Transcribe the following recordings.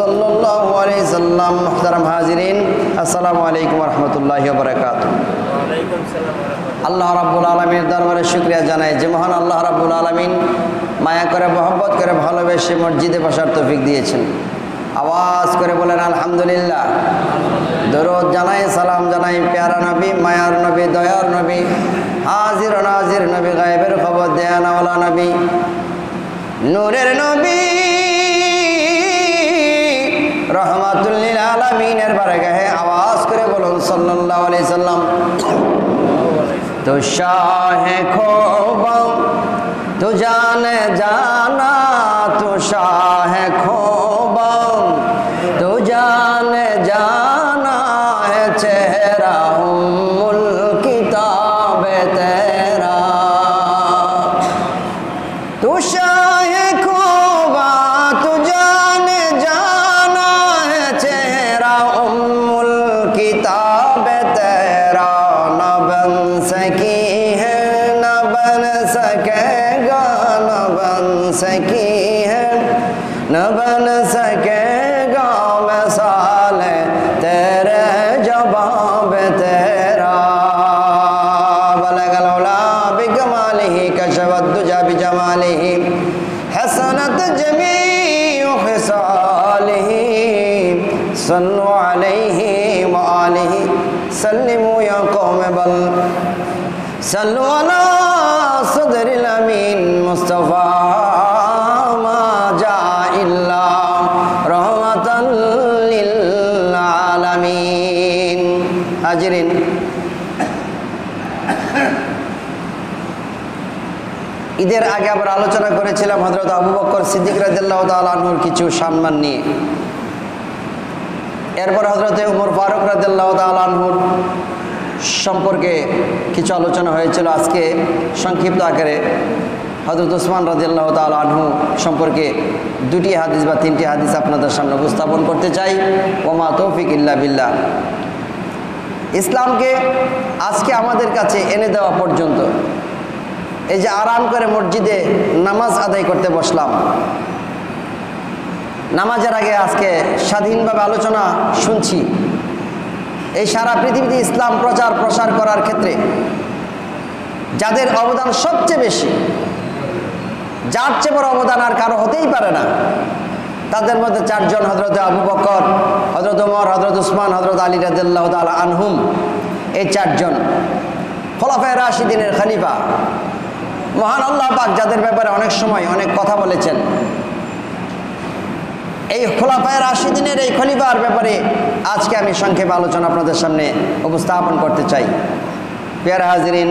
সাল্লাল্লাহু আলাইহি সাল্লাম। মুহতারাম হাজিরিন, আসসালামু আলাইকুম ওয়া রাহমাতুল্লাহি ওয়া বারাকাতুহু। ওয়া আলাইকুম সালাম ওয়া রাহমাতুল্লাহ। আল্লাহ রাব্বুল আলামিনের দরবারে শুকরিয়া জানাই যে মহান আল্লাহ রাব্বুল আলামিন মায়া করে মহব্বত করে ভালোবেসে মসজিদে বসার তৌফিক দিয়েছেন। আওয়াজ করে বলেন আলহামদুলিল্লাহ। দরুদ জানাই, সালাম জানাই প্যারা নবী, মায়ার নবী, দয়ার নবী, হাজির ও নাজির নবী, গায়েবের খবর দেয়ানাওয়ালা নবী, নূরের নবী, রহমাতুল লিল আলামিনের বারগাহে। আওয়াজ করে বলুন সাল্লাল্লাহু আলাইহি সাল্লাম। তো শাহে খোবা তো জানে জানা, তো শাহে খোবা তো জানে জানা है चेहरा उम्मुल किताब तेरा। तो शाहे खोबा तो जाने जाना है चेहरा उम्मुल किताब तेरा। न बन सकी है न बन सकेगा, न बन सकी है न बन सकेगा मिसाल तेरे जवाब तेरा। बलगल उला बिकमालिही कशवत दुजा बिजमालिही हसनत जमीउ खिसालिही। सल्लु अलैहि व आलिहि सल्लिमू या कौम बल। सल्लु अला सदरिल अमीन मुस्तफा मा जा इल्ला रहमतल लिल आलामीन। हाजिरिन, ঈদের আগে আবার আলোচনা করেছিলাম হযরত আবু বকর সিদ্দিক রাদিয়াল্লাহু তাআলা আনহুর কিছু সম্মান নিয়ে। এরপর হযরত ওমর ফারুক রাদিয়াল্লাহু তাআলা আনহুর সম্পর্কে কিছু আলোচনা হয়েছিল। আজকে সংক্ষিপ্ত আকারে হযরত ওসমান রাদিয়াল্লাহু তাআলা আনহু সম্পর্কে দুটি হাদিস বা তিনটি হাদিস আপনাদের সামনে উপস্থাপন করতে চাই। ওমা তৌফিক ইল্লা বিল্লাহ। ইসলামকে আজকে আমাদের কাছে এনে দেওয়া পর্যন্ত, এই যে আরাম করে মসজিদে নামাজ আদায় করতে বসলাম, নামাজের আগে আজকে স্বাধীনভাবে আলোচনা শুনছি, এই সারা পৃথিবীতে ইসলাম প্রচার প্রসার করার ক্ষেত্রে যাদের অবদান সবচেয়ে বেশি, যার চেয়ে বড় অবদান আর কারো হতেই পারে না, তাদের মধ্যে চারজন, হযরত আবু বকর, হযরত ওমর, হযরত উসমান, হযরত আলী রাদিয়াল্লাহু তাআলা আনহুম। এই চারজন খোলাফায়ে রাশিদিনের খলিফা, মহান আল্লাহ পাক যাদের ব্যাপারে অনেক সময় অনেক কথা বলেছেন। এই খোলাফায়ে রাশিদিনের এই খলিফার ব্যাপারে আজকে আমি সংক্ষেপে আলোচনা আপনাদের সামনে উপস্থাপন করতে চাই। প্যারা হাজিরিন,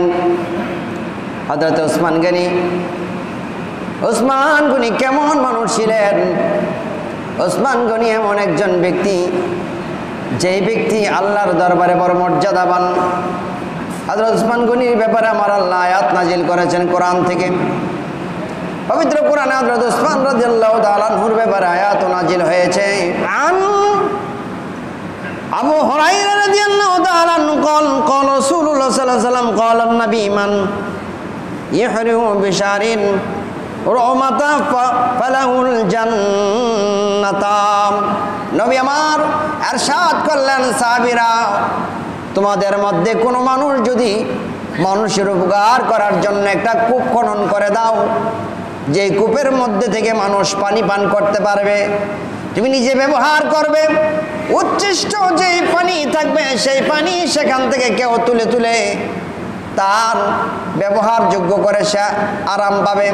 হযরত ওসমান গনি। ওসমান গনি কেমন মানুষ ছিলেন? ওসমান গনি এমন একজন ব্যক্তি, যেই ব্যক্তি আল্লাহর দরবারে বড় মর্যাদাবান। হযরত ওসমান গনির ব্যাপারে আমার আল্লাহ আয়াত নাজিল করেছেন কোরআন থেকে। পবিত্র কোরআনে হযরত ওসমান রাদিয়াল্লাহু তাআলা আনহুর ব্যাপারে আয়াত নাজিল হয়েছে। আবু হুরায়রা রাদিয়াল্লাহু তাআলা আনহু قال রাসূলুল্লাহ সাল্লাল্লাহু আলাইহি ওয়াসাল্লাম قال النبي من يحرم بشار রহমাতা ফালাহুল জান্নাতাম। নবী আমার ইরশাদ করলেন, সাহাবীরা, তোমাদের মধ্যে কোনো মানুষ যদি মানুষের উপকার করার জন্য একটা কূপ খনন করে দাও, যে কূপের মধ্যে থেকে মানুষ পানি পান করতে পারবে, তুমি নিজে ব্যবহার করবে, উচ্ছিষ্ট যেই পানি থাকবে সেই পানি সেখান থেকে কেউ তুলে তুলে তার ব্যবহারযোগ্য করে সে আরাম পাবে।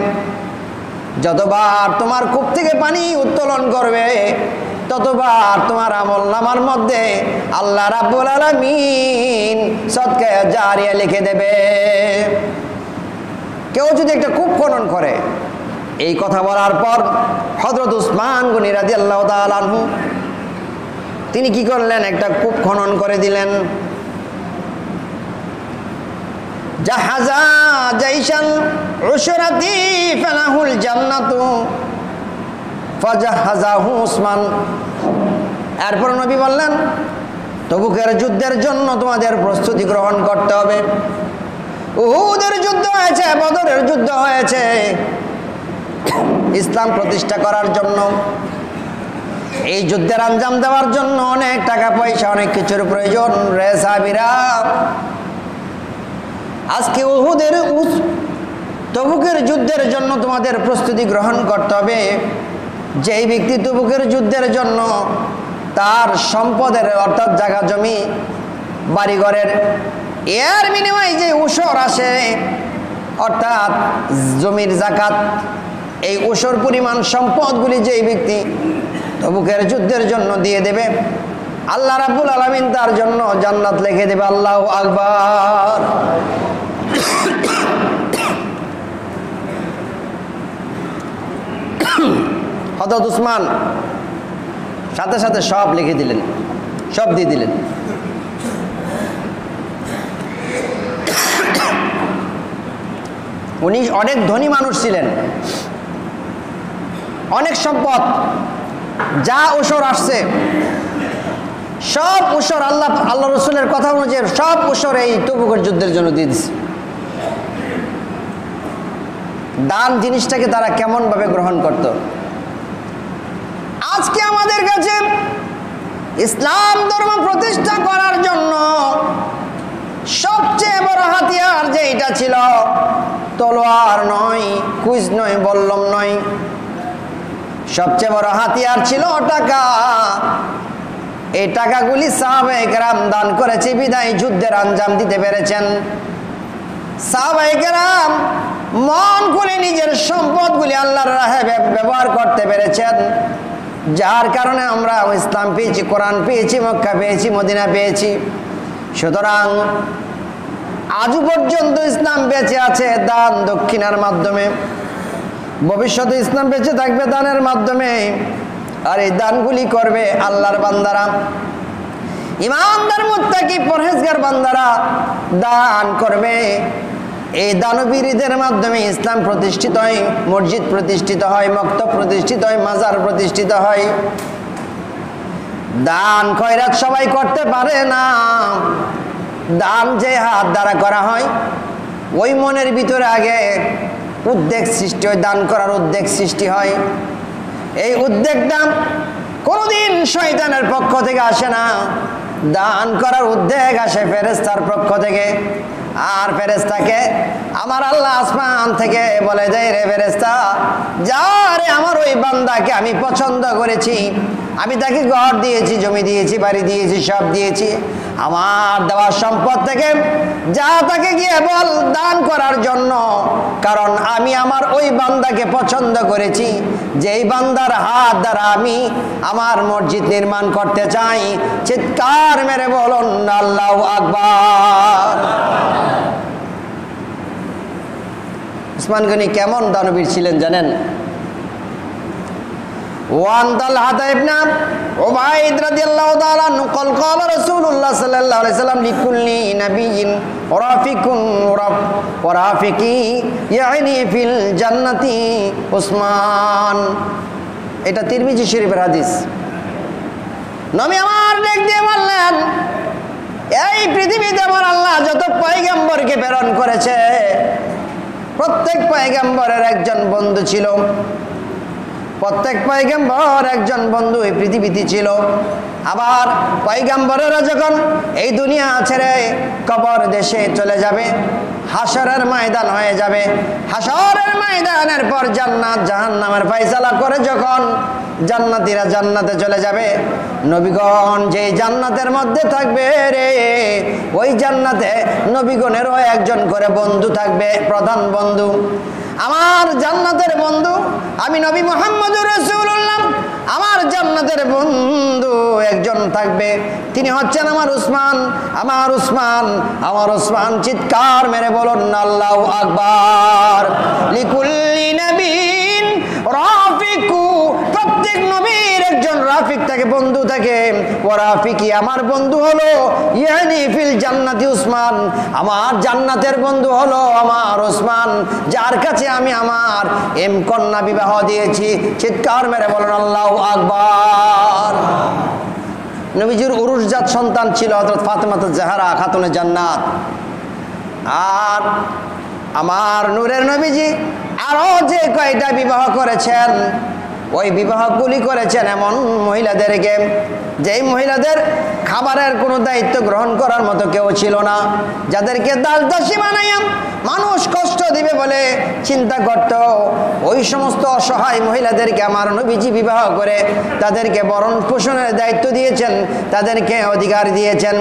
যতবার তোমার কূপ থেকে পানি উত্তোলন করবে, ততবার তোমার আমলনামার মধ্যে আল্লাহ রাব্বুল আলামিন সদকা জারিয়া লিখে দেবে। কেউ যদি একটা কূপ খনন করে, এই কথা বলার পর হযরত উসমান গনি রাদিয়াল্লাহু তাআলা আনহু তিনি কি করলেন? একটা কূপ খনন করে দিলেন। জাহাজা জাইশান উশরাতি ফালাহুল জান্নাতু ফাজাহাজাহু উসমান। এরপর নবী বললেন, তবুকের যুদ্ধের জন্য তোমাদের প্রস্তুতি গ্রহণ করতে হবে। উহুদের যুদ্ধ হয়েছে, বদরের যুদ্ধ হয়েছে ইসলাম প্রতিষ্ঠা করার জন্য। এই যুদ্ধের আঞ্জাম দেওয়ার জন্য অনেক টাকা পয়সা, অনেক কিছুর প্রয়োজন রে সাহাবীরা। আজকে উহুদের তবুকের যুদ্ধের জন্য তোমাদের প্রস্তুতি গ্রহণ করতে হবে। যেই ব্যক্তি তবুকের যুদ্ধের জন্য তার সম্পদের অর্থাৎ জায়গা জমি বাড়িঘরের এর বিনিময়ে যে উসর আসে অর্থাৎ জমির জাকাত, এই উসর পরিমাণ সম্পদগুলি যেই ব্যক্তি তবুকের যুদ্ধের জন্য দিয়ে দেবে, আল্লাহ রাব্বুল আলামিন তার জন্য জান্নাত লিখে দেবে। আল্লাহু আকবার। হযরত উসমান সাথে সাথে সব লিখে দিলেন, সব দিয়ে দিলেন। উনি অনেক ধনী মানুষ ছিলেন, অনেক সম্পদ, যা উসর আসছে সব উসর আল্লাহ রসুলের কথা অনুযায়ী সব উসর এই তবুকের যুদ্ধের জন্য দিয়ে দিচ্ছে। দান জিনিসটাকে তারা কেমন ভাবে গ্রহণ করত। আজকে আমাদের কাছে ইসলাম ধর্ম প্রতিষ্ঠা করার জন্য সবচেয়ে বড় হাতিয়ার যেটা ছিল, তলোয়ার নয়, কুইজ নয়, বল্লম নয়, সবচেয়ে বড় হাতিয়ার ছিল টাকা। এই টাকাগুলি সাহাবায়ে কেরাম দান করেছে বিদায় যুদ্ধের আঞ্জাম দিতে পেরেছেন। সাহাবায়ে কেরাম মন খুলে নিজের সম্পদগুলি আল্লাহর রাহে ব্যবহার করতে পেরেছেন, যার কারণে আমরা ইসলাম পেয়েছি, কোরআন পেয়েছি, মক্কা পেয়েছি, মদিনা পেয়েছি। সুতরাং আজও পর্যন্ত ইসলাম বেঁচে আছে দান দক্ষিণার মাধ্যমে, ভবিষ্যতে ইসলাম বেঁচে থাকবে দানের মাধ্যমে। আর এই দানগুলি করবে আল্লাহর বান্দারা, ইমানদার মুত্তাকি পরহেজগার বান্দারা দান করবে। এই দানবীরদের মাধ্যমে ইসলাম প্রতিষ্ঠিত হয়, মসজিদ প্রতিষ্ঠিত হয়, মক্তব প্রতিষ্ঠিত হয়, মাজার প্রতিষ্ঠিত হয়। দান খয়রাত সবাই করতে পারে না। দান যে হাত দ্বারা করা হয় ওই মনের ভিতরে আগে উদ্বেগ সৃষ্টি হয়, দান করার উদ্বেগ সৃষ্টি হয়। এই উদ্বেগটা কোনোদিন শয়তানের পক্ষ থেকে আসে না, দান করার উদ্বেগ আসে ফেরেশতার পক্ষ থেকে। আর ফেরেশতাকে আমার আল্লাহ আসমান থেকে বলে যায়, রে ফেরেশতা, যা রে আমার ওই বান্দাকে আমি পছন্দ করেছি, আমি তাকে ঘর দিয়েছি, জমি দিয়েছি, বাড়ি দিয়েছি, সব দিয়েছি, আমার দেওয়া সম্পদ থেকে যা তাকে গিয়ে বল দান করার জন্য, কারণ আমি আমার ওই বান্দাকে পছন্দ করেছি, যেই বান্দার হাত দ্বারা আমি আমার মসজিদ নির্মাণ করতে চাই। চিৎকার মেরে বলুন আল্লাহু আকবার। উসমান গনি কেমন দানবীর ছিলেন জানেন? ওয়ান তালহা ইবনে উবাইদ রাদিয়াল্লাহু তাআলা আনহু قال قال رسول الله صلى الله عليه وسلم لكل نبي رافق ورافقي يعني في الجنة উসমান। এটা তিরমিজি শরীফের হাদিস। নবী আমার ডাক দিয়ে বললেন, এই পৃথিবীতে আমার আল্লাহ যত পয়গম্বরকে প্রেরণ করেছে প্রত্যেক পয়গম্বরের একজন বন্ধু ছিল, প্রত্যেক পয়গম্বর একজন বন্ধু এই পৃথিবীতে ছিল। আবার পয়গম্বরেরা যখন এই দুনিয়া ছেড়ে কবর দেশে চলে যাবে, হাসরের ময়দান হয়ে যাবে, হাসরের ময়দানের পর জান্নাত জাহান্নামের ফয়সালা করে যখন জান্নাতীরা জান্নাতে চলে যাবে, নবীগণ যেই জান্নাতের মধ্যে থাকবে রে, ওই জান্নাতে নবীগণেরও একজন করে বন্ধু থাকবে, প্রধান বন্ধু। আমার জান্নাতের বন্ধু আমি নবী মুহাম্মদুর রাসূলুল্লাহ, আমার জান্নাতের বন্ধু একজন থাকবে, তিনি হচ্ছেন আমার উসমান। আমার উসমান, আমার উসমান। চিৎকার মেরে বলুন আল্লাহু আকবার। লিকুল্লি নবীন রাফিকু, প্রত্যেক নবীর একজন রাফিক থাকে, বন্ধু থাকে। ওয়া রাফিকি, আমার বন্ধু হলো ইয়ানি ফিল জান্নাতি উসমান, আমার জান্নাতের বন্ধু হলো আমার উসমান, যার কাছে আমি আমার কন্যা বিবাহ দিয়েছি। চিৎকার মেরে বলুন আল্লাহু আকবার। নবীজির উরুসজাত সন্তান ছিল হযরত ফাতেমাতুজ জাহরা খাতুনে জান্নাত। আর আমার নূরের নবীজি আরো যে কয়টা বিবাহ করেছেন ওই বিবাহগুলি করেছেন এমন মহিলাদেরকে, যেই মহিলাদের খাবারের কোনো দায়িত্ব গ্রহণ করার মতো কেউ ছিল না, যাদেরকে দাসদাসী বানাইয়া মানুষ কষ্ট দিবে বলে চিন্তা করত, ওই সমস্ত অসহায় মহিলাদেরকে আমার নবীজি বিবাহ করে তাদেরকে ভরণ পোষণের দায়িত্ব দিয়েছেন, তাদেরকে অধিকার দিয়েছেন,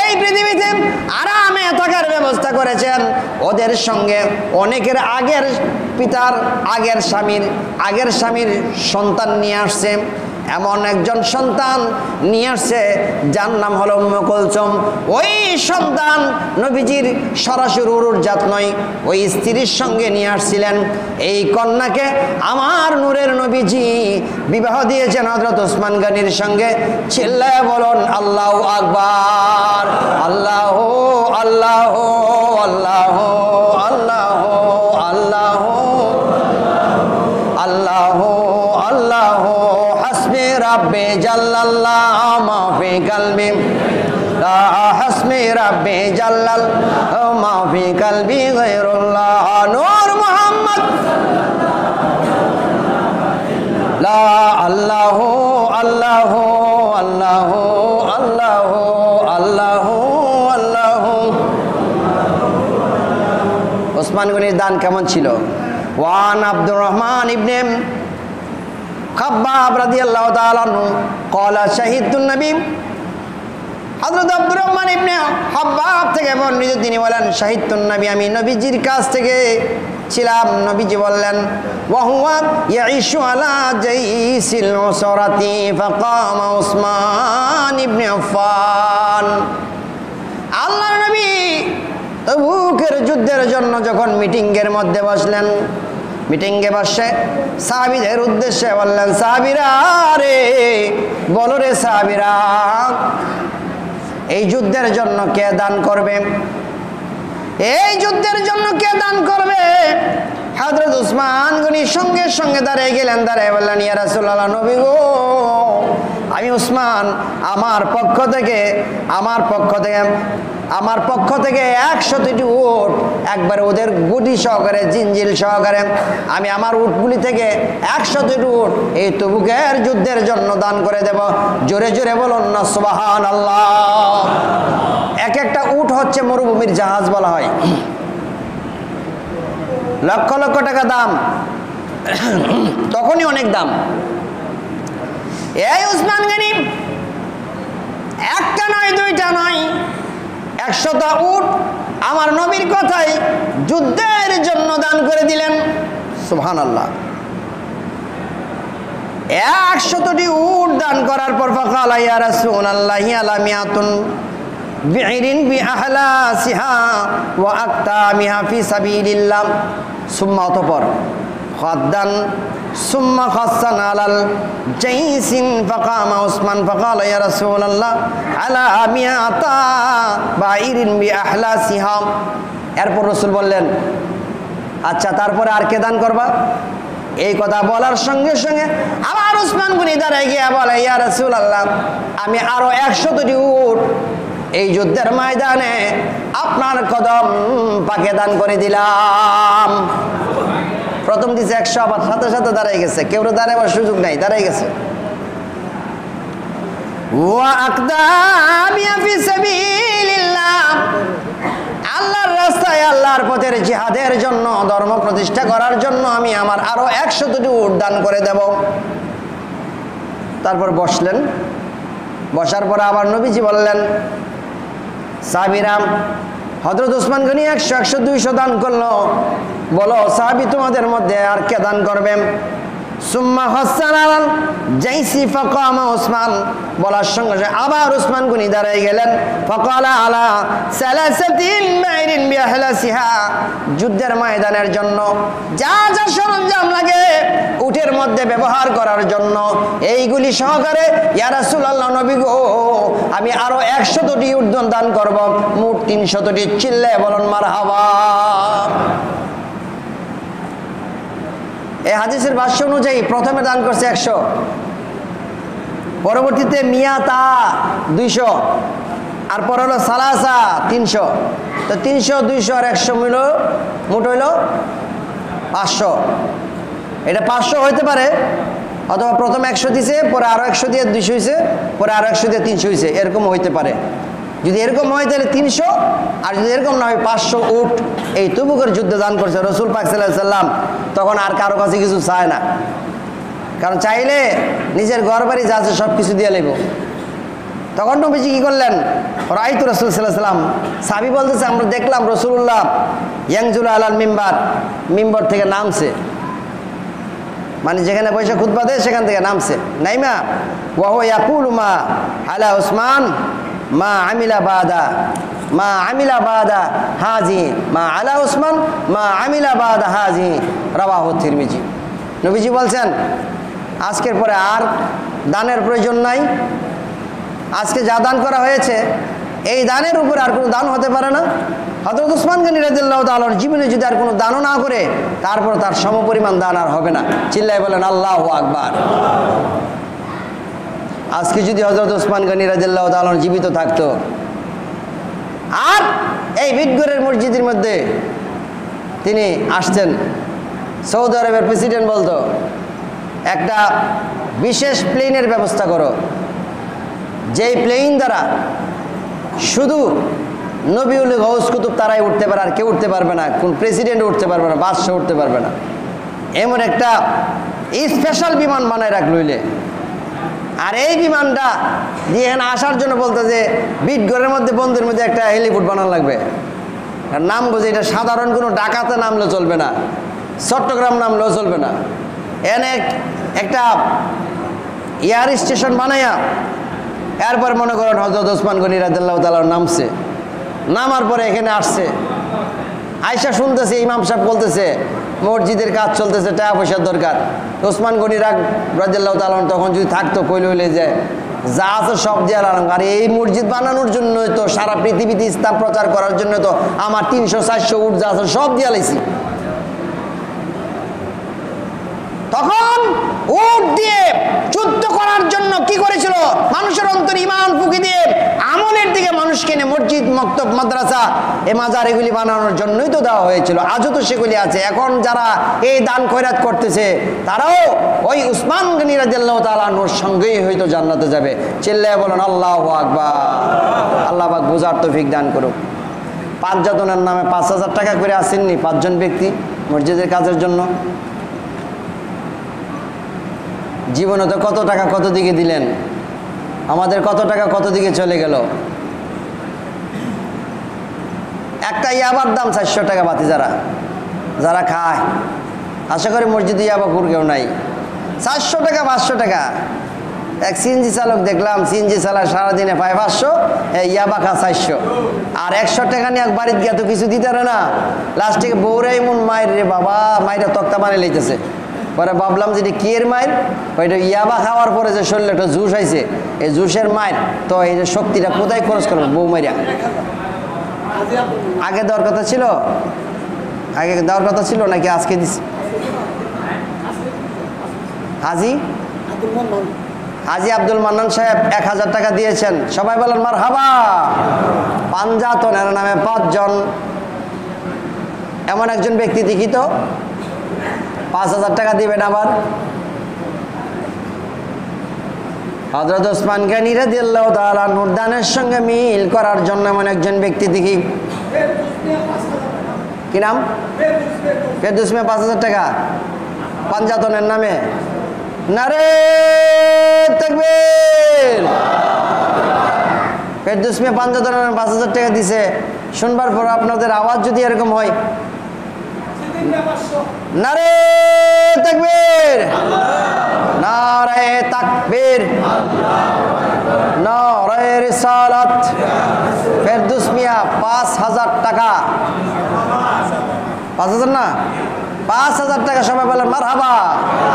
এই পৃথিবীতে আরামে থাকার ব্যবস্থা করেছেন। ওদের সঙ্গে অনেকের আগের পিতার আগের স্বামীর সন্তান নিয়ে আসছে, এমন একজন সন্তান নিয়ে আসছে যার নাম হলো উম্মে কুলসুম। ওই সন্তান নবীজির সরাসরি উরুর জাত নয়, ওই স্ত্রীর সঙ্গে নিয়ে আসছিলেন। এই কন্যাকে আমার নূরের নবীজি বিবাহ দিয়েছেন হযরত ওসমান গনির সঙ্গে। চিল্লায় বলুন আল্লাহু আকবার, আল্লাহু আল্লাহু আল্লাহু আল্লাহু আল্লাহু আল্লাহু আল্লাহু হাসবি রাব্বি জাল্লাল্লাহু মা ফি কলবি, লা হাসবি রাব্বি জাল্লাল্লাহু মা ফি কলবি গায়রুল্লাহ, নূর মুহাম্মদ লা আল্লাহু আল্লাহু আল্লাহু আল্লাহু আল্লাহু আল্লাহু। ওসমান গনির দান কেমন ছিল? ওয়ান আব্দুর রহমান ইবনে খাব্বাব রাদিয়াল্লাহু তাআলা আনহু ক্বালা শাহিদতুন নবী, হযরত আব্দুর রহমান ইবনে খাব্বাব থেকে বর্ণিত, তিনি বলেন শাহিদতুন নবী, আমি নবীজির কাছ থেকে ছিলাম। নবীজি বললেন ওয়া হুয়া ইয়াইশু আলা জাইসিল উসরাতি ফাকামা উসমান ইবনে আফফান। আল্লাহর নবী তাবুকের যুদ্ধের জন্য যখন মিটিংয়ের মধ্যে বসলেন, মিটিংয়ে বসে সাহাবীদের উদ্দেশ্যে বললেন, সাহাবীরা রে, বলো রে সাহাবীরা, এই যুদ্ধের জন্য কে দান করবে? এই যুদ্ধের জন্য কে দান করবে? হযরত ওসমান গনি সঙ্গে সঙ্গে দাঁড়িয়ে গেলেন, দাঁড়িয়ে বললেন, ইয়া রাসূলুল্লাহ, নবী গো, আমি ওসমান আমার পক্ষ থেকে 100টি উট, একবার ওদের গুটি সহকারে, জিঞ্জিল সহকারে, আমি আমার উটগুলি থেকে 100টি উট এই তবুকের যুদ্ধের জন্য দান করে দেব। জোরে জোরে বলুন না সুবহানাল্লাহ। এক একটা উট হচ্ছে মরুভূমির জাহাজ বলা হয়, লক্ষ লক্ষ টাকা দাম, তখনই অনেক দাম। এই ওসমান গনি একটা নয়, দুইটা নয়, 100টা উট আমার নবীর কথাই যুদ্ধের জন্য দান করে দিলেন। সুবহানাল্লাহ। 100টি উট দান করার পর ফাকালা ইয়া রাসূলুল্লাহি আলা মিয়াতুন বি'রিন বিআহলাসিহা ওয়া আকতামিহা ফি সাবিলিল্লাহ, সুম্মা অতঃপর খাদ্দান সুম্মা খাসান আলাল জাইসিন ফাকামা উসমান ফাকালা ইয়া রাসূলুল্লাহ আলা মিয়াতা বা'iরিন বিআহলাসিহা। এরপর রাসূল বললেন, আচ্ছা তারপরে আর কে দান করবা? এই কথা বলার সঙ্গে সঙ্গে আবার উসমান গনি দাঁড়ায় গিয়া বলে, ইয়া রাসূলুল্লাহ, আমি আরো 100টি উট এই যুদ্ধের ময়দানে আপনার কদম পাকে দান করে দিলাম। প্রথম দিছে 100, আবার সাথে সাথে দাঁড়াই গেছে, কেউ দাঁড়াবার সুযোগ নাই, দাঁড়াই গেছে। ওয়া আকদামিয়া ফি সাবিলিল্লাহ, আল্লাহর রাস্তায়, আল্লাহর পথের জিহাদের জন্য, ধর্ম প্রতিষ্ঠা করার জন্য আমি আমার আরো 100টি উট দান করে দেব। তারপর বসলেন, বসার পরে আবার নবীজি বললেন, সাহাবীরা, হযরত ওসমান গনি 100, 100, 200 দান করলো, বলো সাহাবী তোমাদের মধ্যে আর কে দান করবেন? সুম্মা হাসানাল জাইসি ফাকামা উসমান, বলার সঙ্গে সঙ্গে আবার উসমান গনি দাঁড়ায় গেলেন। ফাকালা আলা সালাসাতিন বাইরিন বিআহলাসিহা, যুদ্ধের ময়দানের জন্য যা যা সরঞ্জাম লাগে উটের মধ্যে ব্যবহার করার জন্য, এইগুলি সহকারে ইয়া রাসূলুল্লাহ, নবী গো, আমি আরো 100টি উট দান করব, মোট 300টি। চিল্লায়ে বলুন মারহাবা। এই হাদিসের ভাষ্য অনুযায়ী প্রথমে দান করছে 100, পরবর্তীতে মিয়াতা 200, আর পর হলো সালাসা 300। তো 300, 200 আর 100 মিল মোট হইল 500। এটা 500 হইতে পারে, অথবা প্রথম 100 দিছে, পরে আরো 100 দিয়ে 200 হয়েছে, পরে আরো 100 দিয়ে 300 হয়েছে, এরকম হইতে পারে। যদি এরকম হয় তাহলে 300, আর যদি এরকম না হয় 500 উট এই তবুকের যুদ্ধে দান করছে রসুল পাক সাল্লাল্লাহু আলাইহি সাল্লাম। তখন আর কারো কাছে কিছু চায় না, কারণ চাইলে নিজের ঘর বাড়ি যা আছে সব কিছু দিয়ে লেব। তখন নবীজি কি করলেন, রাইতু রাসূল সাল্লাল্লাহু আলাইহি সাল্লাম, সাহাবী বলতেছে আমরা দেখলাম রাসূলুল্লাহ ইয়ানজুলু আলাল মিম্বার থেকে নামছে, মানে যেখানে বসে খুতবা দেয় সেখান থেকে নামছে, নাইমা ওয়া হুয়া ইয়াকুলু মা আলা উসমান মা আমিলা বাদা হাজি, মা আলা উসমান মা আমিলা বাদা হাজি, রাওয়াহু তিরমিজি। নবীজি বলছেন আজকের পরে আর দানের প্রয়োজন নাই, আজকে যা দান করা হয়েছে এই দানের উপরে আর কোনো দান হতে পারে না। হযরত উসমান গনি রাদিয়াল্লাহু তাআলার জীবনে যদি আর কোনো দানও না করে, তারপর তার সমপরিমাণ দান আর হবে না। চিল্লায় বলেন আল্লাহু আকবার। আজকে যদি হযরত উসমান গনি রাদিয়াল্লাহু তাআলা জীবিত থাকতো, আর এই বিদগড়ের মসজিদের মধ্যে তিনি আসতেন, সৌদি আরবের প্রেসিডেন্ট বলতো একটা বিশেষ প্লেনের ব্যবস্থা করো, যেই প্লেন দ্বারা শুধু নবীউল গৌস কুতুব তারাই উঠতে পারে, আর কেউ উঠতে পারবে না, কোন প্রেসিডেন্ট উঠতে পারবে না, বাদশাহ উঠতে পারবে না। এমন একটা স্পেশাল বিমান বানায় রাখলইলে, আর এই বিমানটা দিয়ে এখানে আসার জন্য বলতে যে বিটগড়ের মধ্যে বন্ধুর মধ্যে একটা হেলিপোর্ট বানানো লাগবে। আর নাম বোঝে এটা সাধারণ কোনো ডাকাতে নামলেও চলবে না, চট্টগ্রাম নামলেও চলবে না, এনে একটা এয়ার স্টেশন বানাইয়া এরপর মনে করেন হযরত ওসমান গনি রাদিয়াল্লাহু তাআলা নামছে, নামার পরে এখানে আসছে, আয়সা শুনতেছে ইমাম সাহেব বলতেছে মসজিদের কাজ চলতেছে, টাকা পয়সার দরকার। ওসমান গনি রাদিয়াল্লাহু তাআলা তখন যদি থাকতো কইলে হইলে যে যা আছে সব দিয়ে আলাম, আর এই মসজিদ বানানোর জন্যই তো, সারা পৃথিবীতে ইসলাম প্রচার করার জন্য তো আমার 300-400 উট যা আছে সব দিয়ে আলাইছি। তখন উট দিয়ে যুদ্ধ করার জন্য কি করেছিল, মানুষের অন্তর ইমান ফুঁকি দিয়ে আমলের দিকে মানুষকে এনে মসজিদ, মক্তব, মাদ্রাসা, এ মাজার এগুলি বানানোর জন্যই তো দেওয়া হয়েছিল। আজও তো সেগুলি আছে। এখন যারা এই দান খয়রাত করতেছে তারাও ওই উসমান গনি রাদিয়াল্লাহু তাআলা আনহুর সঙ্গেই হয়তো জান্নাতে যাবে। চিল্লায় বলেন আল্লাহু আকবার। আল্লাহ পাক বোঝার তৌফিক দান করুক। 5 জনের নামে 5000 টাকা করে আসেননি 5 জন ব্যক্তি মসজিদের কাজের জন্য। জীবনে তো কত টাকা কত দিকে দিলেন, আমাদের কত টাকা কত দিকে চলে গেল। একটা ইয়াবার দাম 400 টাকা বাতি, যারা খায়, আশা করি মসজিদে ইয়াবা কুর কেউ নাই। 400 টাকা 500 টাকা। এক সিএনজি চালক দেখলাম, সিএনজি চালায় সারাদিনে পায় 500, ইয়াবা খা 400, আর 100 টাকা নিয়ে বাড়িতে গিয়ে তো কিছু দিতে পারে না। লাস্টে বউরে এমন মায়ের রে বাবা, মায়েরা তক্তা বানিয়ে লইতেছে। পরে ভাবলাম যে কি এর মায়ের, ওইটা ইয়াবা খাওয়ার পরে যে শরীরে একটা জুস আইছে, এই জুসের মায়ের তো এই যে শক্তিটা কোথায় খরচ করবো বউ মাইরা। আগে দেওয়ার কথা ছিল, আগে দেওয়ার কথা ছিল নাকি আজকে দিছি? হাজি আব্দুল মান্নান সাহেব 1000 টাকা দিয়েছেন। সবাই বলেন মারহাবা। পাঞ্জাতনের নামে 5 জন। এমন একজন ব্যক্তি দেখি তো 5000 টাকা দিবেন। আবার হযরত ওসমান গনি রাদিয়াল্লাহু তাআলা আনহুর দানের সঙ্গে মিল করার জন্য এমন একজন ব্যক্তি দেখি। কি নাম? ফেরদৌস মে 5000 টাকা পাঞ্জাতনের নামে। নারে তাকবীর। ফেরদৌস মে পাঞ্জাতনের নামে 5000 টাকা দিছে। শুনবার পর আপনাদের আওয়াজ যদি এরকম হয়, নারে তাকবীর, নারে তাকবীর, নারে রিসালাত। ফেরদৌস মিয়া 5000 টাকা। 5000 না, 5000 টাকা। সবাই বলেন মারহাবা।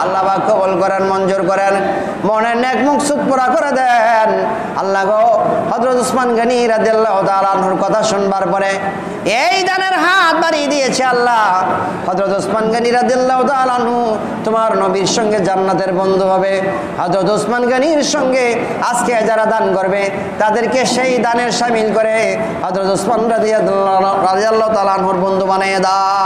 আল্লাহ পাক কবুল করেন, মঞ্জুর করেন, মনের নেক মুকসুদ পুরা করে দেন। আল্লাহ গো, হযরত ওসমান গনি রাদিয়াল্লাহু তাআলা আনহুর কথা শুনবার পরে এই দানের হাত বাড়িয়ে দিয়েছে আল্লাহ। হযরত ওসমান গনি রাদিয়াল্লাহু তাআলা আনহু তোমার নবীর সঙ্গে জান্নাতের বন্ধু হবে। হযরত ওসমান গনির সঙ্গে আজকে যারা দান করবে তাদেরকে সেই দানের শামিল করে হযরত ওসমান রাদিয়াল্লাহু তাআলা আনহুর বন্ধু বানিয়ে দাও।